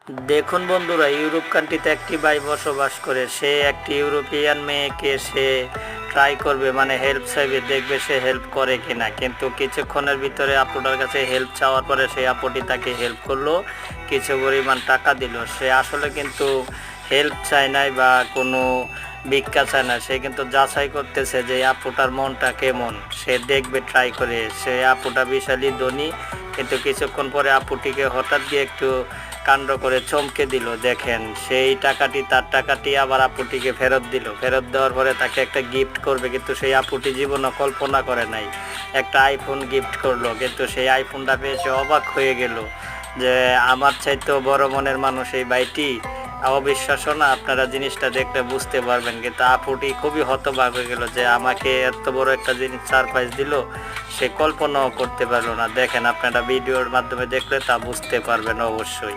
দেখুন বন্ধুরা, ইউরোপ কান্ট্রিতে একটি ভাই বসবাস করে। সে একটি ইউরোপিয়ান মেয়েকে সে ট্রাই করবে, মানে হেল্প চাইবে, দেখবে সে হেল্প করে কিনা। কিন্তু কিছুক্ষণের ভিতরে আপুটার কাছে হেল্প চাওয়ার পরে সেই আপুটি তাকে হেল্প করলো, কিছু পরিমাণ টাকা দিল। সে আসলে কিন্তু হেল্প চায় নাই বা কোনো ভিক্ষা চায় না, সে কিন্তু যাচাই করতেছে যে আপুটার মনটা কেমন, সে দেখবে ট্রাই করে। সে আপুটা বিশালই ধনী, কিন্তু কিছুক্ষণ পরে আপুটিকে হঠাৎ গিয়ে একটু কাণ্ড করে চমকে দিল। দেখেন, সেই টাকাটি, তার টাকাটি আবার আপুটিকে ফেরত দিল। ফেরত দেওয়ার পরে তাকে একটা গিফট করবে, কিন্তু সেই আপুটি জীবনে কল্পনা করে নাই। একটা আইফোন গিফট করলো, কিন্তু সেই আইফোনটা পেয়ে সে অবাক হয়ে গেল যে আমার চাইতেও বড় মনের মানুষ এই ভাইটি। অবিশ্বাস্য না? আপনারা জিনিসটা দেখলে বুঝতে পারবেন। কিন্তু আপুটি খুবই হতবাক হয়ে গেল যে আমাকে এত বড় একটা জিনিস সারপ্রাইজ দিল, সে কল্পনাও করতে পারলো না। দেখেন, আপনারা ভিডিওর মাধ্যমে দেখলে তা বুঝতে পারবেন অবশ্যই।